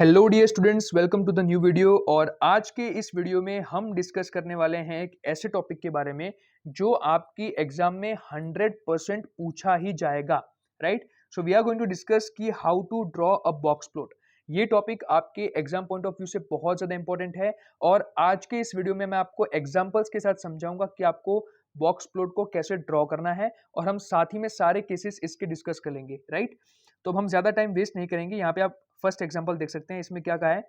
Hello dear students, welcome to the new video. और आज के इस वीडियो में हम डिस्कस करने वाले हैं एक ऐसे टॉपिक के बारे में जो आपकी एग्जाम में 100% पूछा ही जाएगा। Right, so we are going to discuss कि how to draw a box plot. ये टॉपिक आपके एग्जाम पॉइंट ऑफ व्यू से बहुत ज्यादा इंपॉर्टेंट है और आज के इस वीडियो में मैं आपको एग्जाम्पल्स के साथ समझाऊंगा कि आपको बॉक्स प्लॉट को कैसे ड्रॉ करना है और हम साथ ही में सारे केसेस इसके डिस्कस कर लेंगे। राइट, तो अब हम ज्यादा टाइम वेस्ट नहीं करेंगे। यहाँ पे आप फर्स्ट एग्जांपल देख सकते हैं। इसमें क्या कहा है,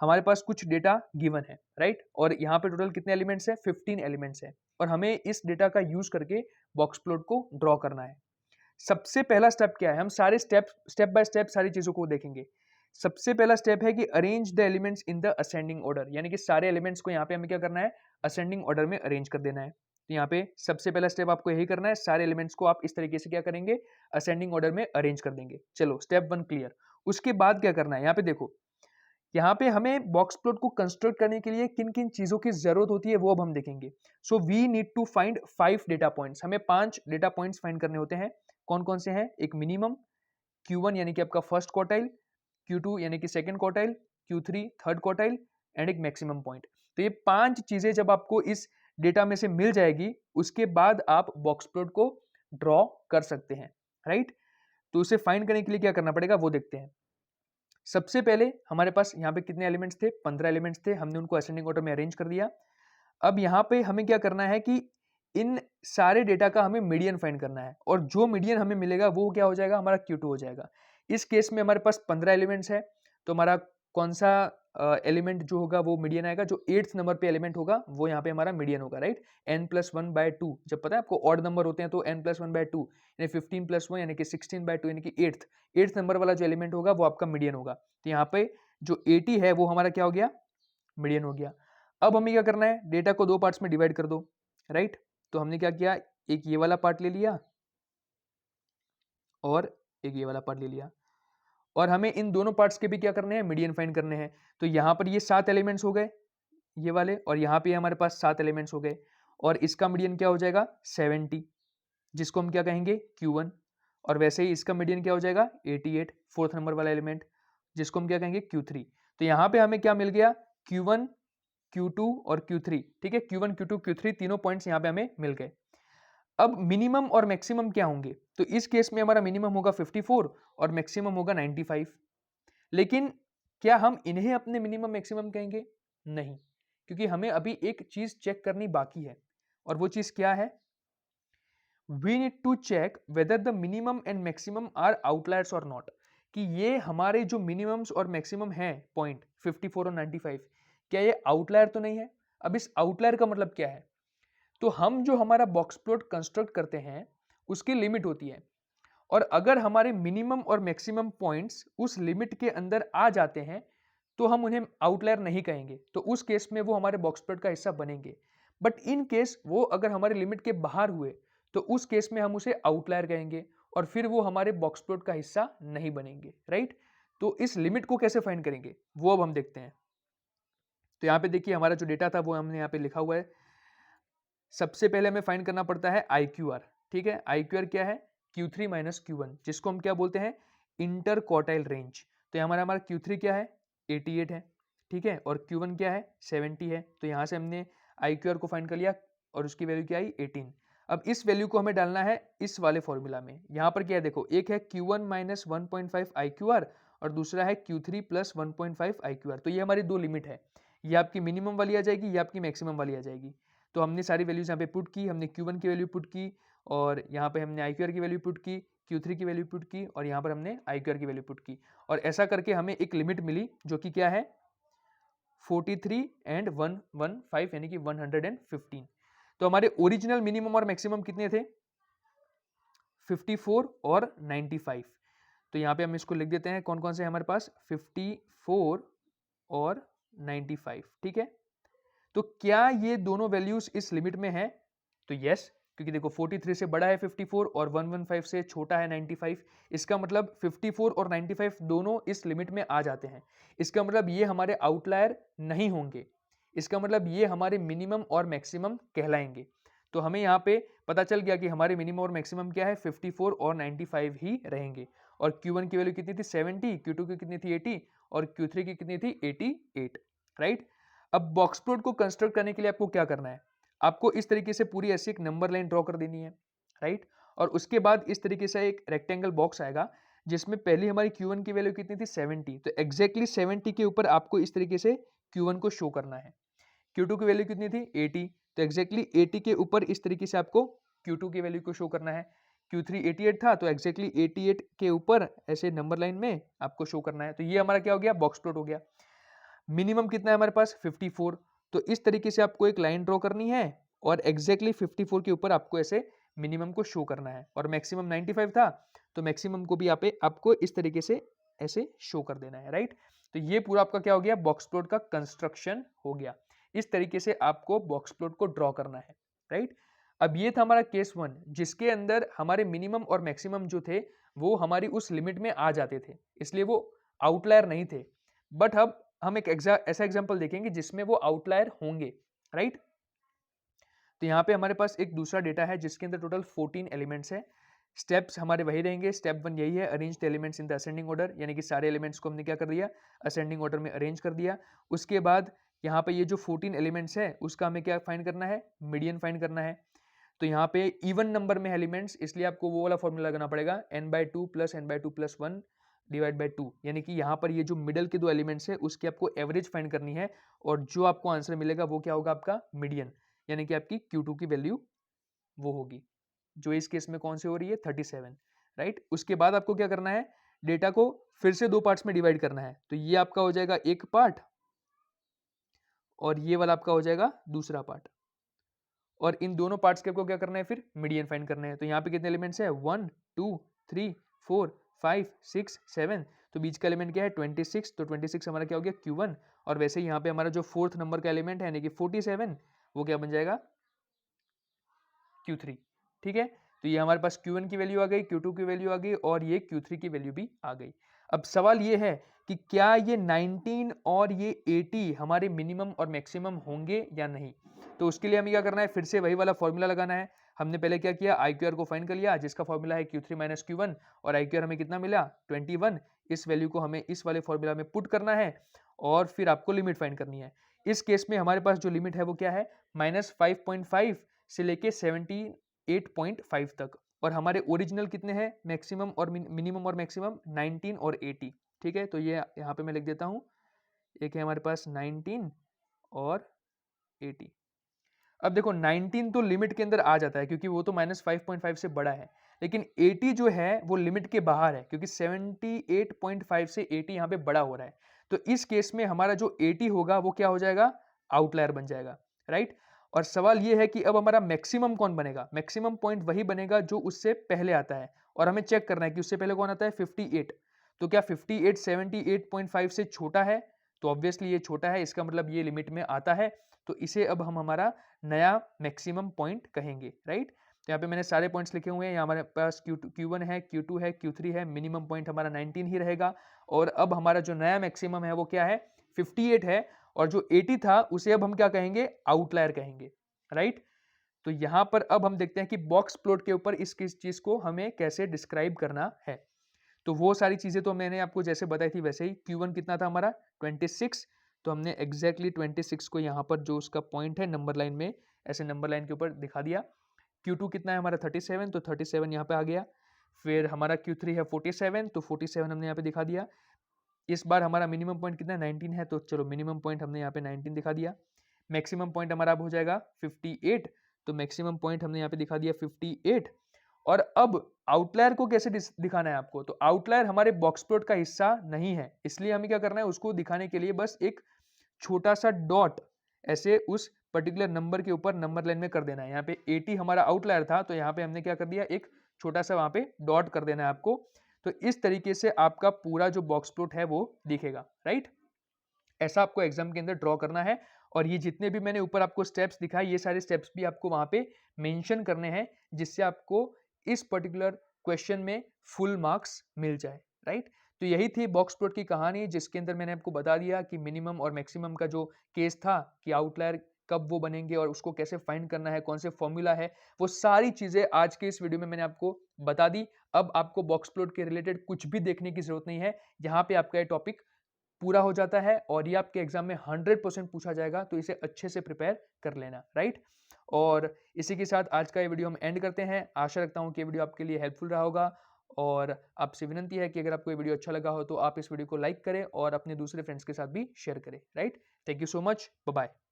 हमारे पास कुछ डेटा गिवन है। राइट, और यहाँ पे टोटल कितने एलिमेंट्स है, 15 एलिमेंट्स है और हमें इस डेटा का यूज करके बॉक्स प्लॉट को ड्रॉ करना है। सबसे पहला स्टेप क्या है, हम सारे स्टेप बाय स्टेप सारी चीजों को देखेंगे। सबसे पहला स्टेप है कि arrange the elements in the ascending order, यानी कि सारे एलिमेंट्स को यहाँ पे हमें क्या करना है, असेंडिंग ऑर्डर में अरेंज कर देना है। तो यहाँ पे सबसे पहला स्टेप आपको यही करना है, सारे एलिमेंट्स को आप इस तरीके से क्या करेंगे, असेंडिंग ऑर्डर में अरेंज कर देंगे। चलो स्टेप 1 क्लियर। उसके बाद क्या करना है, यहाँ पे देखो, यहाँ पे हमें बॉक्स प्लॉट को कंस्ट्रक्ट करने के लिए किन किन चीजों की जरूरत होती है वो अब हम देखेंगे। So we need to find 5 data points. हमें 5 डेटा पॉइंट्स फाइंड करने होते हैं। कौन कौन से हैं, एक मिनिमम, Q1 यानी कि आपका फर्स्ट क्वार्टाइल, Q2 यानी कि second quartile, Q3 third quartile and एक मैक्सिमम पॉइंट। तो ये 5 चीजें जब आपको इस डेटा में से मिल जाएगी उसके बाद आप बॉक्स प्लॉट को ड्रॉ कर सकते हैं। राइट, तो उसे फाइंड करने के लिए क्या करना पड़ेगा वो देखते हैं। सबसे पहले हमारे पास यहाँ पे कितने एलिमेंट्स थे, 15 एलिमेंट्स थे। हमने उनको असेंडिंग ऑर्डर में अरेंज कर दिया। अब यहाँ पे हमें क्या करना है कि इन सारे डेटा का हमें मीडियन फाइंड करना है और जो मीडियन हमें मिलेगा वो क्या हो जाएगा, हमारा Q2 हो जाएगा। इस केस में हमारे पास 15 एलिमेंट्स है तो हमारा कौन सा एलिमेंट जो होगा वो मीडियन आएगा, जो 8th नंबर पे एलिमेंट होगा वो यहाँ पे हमारा मीडियन होगा। Right, n+1/2। जब पता है आपको ऑड नंबर होते हैं तो n+1/2 यानी 15+1 यानी कि 16/2 यानी कि 8th नंबर वाला जो एलिमेंट होगा वो आपका मीडियन होगा। तो यहाँ पे जो 80 है वो हमारा क्या हो गया, मीडियन हो गया। अब हमें क्या करना है, डेटा को 2 पार्ट्स में डिवाइड कर दो। राइट, तो हमने क्या किया, एक ये वाला पार्ट ले लिया और एक ये वाला पार्ट ले लिया और हमें इन दोनों पार्ट्स के भी क्या करने हैं, मीडियन फाइंड करने हैं। तो यहाँ पर ये 7 एलिमेंट्स हो गए ये वाले और यहाँ पे हमारे पास 7 एलिमेंट्स हो गए और इसका मीडियन क्या हो जाएगा 70, जिसको हम क्या कहेंगे Q1। और वैसे ही इसका मीडियन क्या हो जाएगा 88, 4th नंबर वाला एलिमेंट, जिसको हम क्या कहेंगे Q3। तो यहाँ पे हमें क्या मिल गया, Q1, Q2 और Q3। ठीक है, Q1 Q2 Q3 तीनों पॉइंट्स यहाँ पे हमें मिल गए। अब मिनिमम और मैक्सिमम क्या होंगे, तो इस केस में हमारा मिनिमम होगा 54 और मैक्सिमम होगा 95। लेकिन क्या हम इन्हें अपने मिनिमम मैक्सिमम कहेंगे, नहीं, क्योंकि हमें अभी एक चीज चेक करनी बाकी है और वो चीज क्या है, we need to check whether the minimum and maximum are outliers और नॉट, कि ये हमारे जो मिनिमम्स और मैक्सिमम है पॉइंट 54 और 95, क्या ये आउटलायर तो नहीं है। अब इस आउटलायर का मतलब क्या है, तो हम जो हमारा बॉक्स प्लॉट कंस्ट्रक्ट करते हैं उसकी लिमिट होती है और अगर हमारे मिनिमम और मैक्सिमम पॉइंट्स उस लिमिट के अंदर आ जाते हैं तो हम उन्हें आउटलायर नहीं कहेंगे, तो उस केस में वो हमारे बॉक्स प्लॉट का हिस्सा बनेंगे। बट इन केस वो अगर हमारे लिमिट के बाहर हुए तो उस केस में हम उसे आउटलायर कहेंगे और फिर वो हमारे बॉक्स प्लॉट का हिस्सा नहीं बनेंगे। राइट, तो इस लिमिट को कैसे फाइंड करेंगे वो अब हम देखते हैं। तो यहाँ पे देखिए हमारा जो डेटा था वो हमने यहाँ पे लिखा हुआ है। सबसे पहले हमें फाइंड करना पड़ता है IQR। ठीक है, IQR क्या है, Q3 माइनस Q1, जिसको हम क्या बोलते हैं, इंटर क्वार्टाइल रेंज। तो हमारा Q3 क्या है, 88 है। ठीक है, और Q1 क्या है, 70 है। तो यहाँ से हमने IQR को फाइंड कर लिया और उसकी वैल्यू क्या आई, 18। अब इस वैल्यू को हमें डालना है इस वाले फॉर्मूला में। यहाँ पर क्या है देखो, एक है Q1 माइनस 1.5 IQR और दूसरा है Q3 प्लस 1.5 IQR। तो ये हमारी दो लिमिट है, ये आपकी मिनिमम वाली आ जाएगी, ये आपकी मैक्सिमम वाली आ जाएगी। तो हमने सारी वैल्यूज यहाँ पे पुट की, हमने Q1 की वैल्यू पुट की और यहाँ पे हमने IQR की वैल्यू पुट की, Q3 की वैल्यू पुट की और यहाँ पर हमने IQR की वैल्यू पुट की और ऐसा करके हमें एक लिमिट मिली जो कि क्या है 43 एंड 115 यानी कि 115। तो हमारे ओरिजिनल मिनिमम और मैक्सिमम कितने थे, 54 और 95। तो यहाँ पे हम इसको लिख देते हैं, कौन कौन से हमारे पास 54 और 95। ठीक है, तो क्या ये दोनों वैल्यूज इस लिमिट में है, तो यस, क्योंकि देखो 43 से बड़ा है 54 और 115 से छोटा है 95। इसका मतलब 54 और 95 दोनों इस लिमिट में आ जाते हैं। इसका मतलब ये हमारे आउटलायर नहीं होंगे, इसका मतलब ये हमारे मिनिमम और मैक्सिमम कहलाएंगे। तो हमें यहाँ पे पता चल गया कि हमारे मिनिमम और मैक्सिमम क्या है, 54 और 95 ही रहेंगे। और Q1 की वैल्यू कितनी थी 70, Q2 की कितनी थी 80 और Q3 की कितनी थी 88, राइट। अब बॉक्स प्लॉट को कंस्ट्रक्ट करने के लिए आपको क्या करना है, आपको इस तरीके से पूरी ऐसी एक नंबर लाइन ड्रॉ कर देनी है, राइट। और उसके बाद इस तरीके से एक रेक्टेंगल बॉक्स आएगा जिसमें पहली हमारी Q1 की वैल्यू कितनी थी 70, तो एग्जैक्टली 70 के ऊपर आपको इस तरीके से Q1 को शो करना है। Q2 की वैल्यू कितनी थी 80, तो एग्जैक्टली 80 के ऊपर इस तरीके से आपको Q2 की वैल्यू को शो करना है। Q3 88 था, तो एग्जैक्टली 88 के ऊपर ऐसे नंबर लाइन में आपको शो करना है। तो ये हमारा क्या हो गया, बॉक्स प्लॉट हो गया। मिनिमम कितना है हमारे पास 54, तो इस तरीके से आपको एक लाइन ड्रॉ करनी है और एग्जैक्टली 54 के ऊपर आपको ऐसे मिनिमम को शो करना है। और मैक्सिमम 95 था, तो मैक्सिमम को भी यहाँ पे आपको इस तरीके से ऐसे शो कर देना है, राइट। तो ये पूरा आपका क्या हो गया, बॉक्स प्लॉट का कंस्ट्रक्शन हो गया। इस तरीके से आपको बॉक्स प्लॉट को ड्रॉ करना है, राइट। अब ये था हमारा केस 1 जिसके अंदर हमारे मिनिमम और मैक्सिमम जो थे वो हमारी उस लिमिट में आ जाते थे, इसलिए वो आउटलायर नहीं थे। बट अब हम एक ऐसा एग्जांपल देखेंगे जिसमें वो आउटलायर होंगे, राइट। तो यहाँ पे हमारे पास एक दूसरा डेटा है जिसके अंदर टोटल 14 एलिमेंट्स है। स्टेप्स हमारे वही रहेंगे, स्टेप 1 यही है, arrange the elements in the ascending order, यानी कि सारे एलिमेंट्स को हमने क्या कर दिया, असेंडिंग ऑर्डर में अरेंज कर दिया। उसके बाद यहाँ पे ये जो 14 एलिमेंट्स है उसका हमें क्या फाइंड करना है, मीडियन फाइंड करना है। तो यहाँ पे इवन नंबर में एलिमेंट्स, इसलिए आपको वो वाला फॉर्मूला लगाना पड़ेगा n/2 + n/2 + 1 डिवाइड बाई 2, यानी कि यहाँ पर ये जो मिडल के दो एलिमेंट्स है उसकी आपको एवरेज फाइंड करनी है और जो आपको आंसर मिलेगा वो क्या होगा, आपका मीडियन, यानी कि आपकी Q2 की वैल्यू वो होगी, जो इस केस में कौन सी हो रही है 37, राइट। उसके बाद आपको क्या करना है, डेटा को फिर से दो पार्ट्स में डिवाइड करना है। तो ये आपका हो जाएगा एक पार्ट और ये वाला आपका हो जाएगा दूसरा पार्ट, और इन दोनों पार्ट्स के आपको क्या करना है, फिर मीडियन फाइंड करना है। तो यहाँ पे कितने एलिमेंट्स है 1 2 3 4 5 6 7, तो बीच का एलिमेंट क्या है 26, तो 26 हमारा क्या हो गया Q1। और वैसे ही यहाँ पे हमारा जो फोर्थ नंबर का एलिमेंट है यानी कि 47, वो क्या बन जाएगा Q3, ठीक है। तो ये हमारे पास Q1 की वैल्यू आ गई, Q2 की वैल्यू आ गई और ये Q3 की वैल्यू भी आ गई। अब सवाल ये है कि क्या ये 19 और ये 80 हमारे मिनिमम और मैक्सिमम होंगे या नहीं। तो उसके लिए हमें क्या करना है, फिर से वही वाला फॉर्मूला लगाना है। हमने पहले क्या किया, IQR को फाइंड कर लिया जिसका फॉर्मूला है Q3 - Q1, और IQR हमें कितना मिला 21। इस वैल्यू को हमें इस वाले फॉर्मूला में पुट करना है और फिर आपको लिमिट फाइंड करनी है। इस केस में हमारे पास जो लिमिट है वो क्या है, -5.5 से लेके 78.5 तक, और हमारे ओरिजिनल कितने हैं, मैक्सिमम और मिनिमम और मैक्सिमम 19 और 80, ठीक है। तो ये यहाँ पे मैं लिख देता हूँ, एक है हमारे पास 19 और 80। अब देखो 19 तो लिमिट के अंदर आ जाता है क्योंकि वो तो -5.5 से बड़ा है, लेकिन 80 जो है वो लिमिट के बाहर है क्योंकि 78.5 से 80 यहाँ पे बड़ा हो रहा है। तो इस केस में हमारा जो 80 होगा वो क्या हो जाएगा, आउटलायर बन जाएगा, राइट। और सवाल ये है कि अब हमारा मैक्सिमम कौन बनेगा, मैक्सिमम पॉइंट वही बनेगा जो उससे पहले आता है, और हमें चेक करना है कि उससे पहले कौन आता है 58। तो क्या 58 78.5 से छोटा है, तो ऑब्वियसली ये छोटा है, इसका मतलब ये लिमिट में आता है। तो इसे अब हम हमारा नया मैक्सिमम पॉइंट कहेंगे, राइट। तो यहाँ पे मैंने सारे पॉइंट्स लिखे हुए हैं, यहाँ हमारे पास Q1 है, Q2 है, Q3 है, मिनिमम पॉइंट हमारा 19 ही रहेगा। और अब हमारा जो नया मैक्सिमम है वो क्या है 58 है, और जो 80 था उसे अब हम क्या कहेंगे, आउटलायर कहेंगे, राइट। तो यहाँ पर अब हम देखते हैं कि बॉक्स प्लॉट के ऊपर इस चीज को हमें कैसे डिस्क्राइब करना है। तो वो सारी चीजें तो मैंने आपको जैसे बताई थी वैसे ही। Q1 कितना था हमारा 26, तो हमने एग्जैक्टली 26 को यहाँ पर जो उसका पॉइंट है नंबर लाइन में ऐसे नंबर लाइन के ऊपर दिखा दिया। Q2 कितना है हमारा 37, तो 37 यहाँ पे आ गया। फिर हमारा Q3 है 47, तो 47 हमने यहाँ पे दिखा दिया। इस बार हमारा मिनिमम पॉइंट कितना है 19 है, तो चलो मिनिमम पॉइंट हमने यहाँ पे 19 दिखा दिया। मैक्सिमम पॉइंट हमारा अब हो जाएगा 58, तो मैक्सिमम पॉइंट हमने यहाँ पे दिखा दिया 58। और अब आउटलायर को कैसे दिखाना है आपको, तो आउटलायर हमारे बॉक्स प्लॉट का हिस्सा नहीं है, इसलिए हमें क्या करना है, उसको दिखाने के लिए बस एक छोटा सा डॉट ऐसे उस पर्टिकुलर नंबर के ऊपर नंबर लाइन में कर देना है। यहाँ पे 80 हमारा आउटलायर था, तो यहाँ पे हमने क्या कर दिया, एक छोटा सा वहां पे डॉट कर देना है आपको। तो इस तरीके से आपका पूरा जो बॉक्स प्लॉट है वो दिखेगा, राइट। ऐसा आपको एग्जाम के अंदर ड्रॉ करना है, और ये जितने भी मैंने ऊपर आपको स्टेप्स दिखाए ये सारे स्टेप्स भी आपको वहां पे मेंशन करने हैं, जिससे आपको इस पर्टिकुलर क्वेश्चन में फुल मार्क्स मिल जाए, राइट। तो यही थी बॉक्स प्लॉट की कहानी, जिसके अंदर मैंने आपको बता दिया कि मिनिमम और मैक्सिमम का जो केस था कि आउटलायर कब वो बनेंगे और उसको कैसे फाइंड करना है, कौन से फॉर्मूला है, वो सारी चीज़ें आज के इस वीडियो में मैंने आपको बता दी। अब आपको बॉक्स प्लॉट के रिलेटेड कुछ भी देखने की ज़रूरत नहीं है। यहाँ पे आपका ये टॉपिक पूरा हो जाता है और ये आपके एग्जाम में 100% पूछा जाएगा, तो इसे अच्छे से प्रिपेयर कर लेना, राइट। और इसी के साथ आज का ये वीडियो हम एंड करते हैं। आशा रखता हूँ कि ये वीडियो आपके लिए हेल्पफुल रहा होगा और आपसे विनंती है कि अगर आपको ये वीडियो अच्छा लगा हो तो आप इस वीडियो को लाइक करें और अपने दूसरे फ्रेंड्स के साथ भी शेयर करें, right. Thank you so much, bye bye.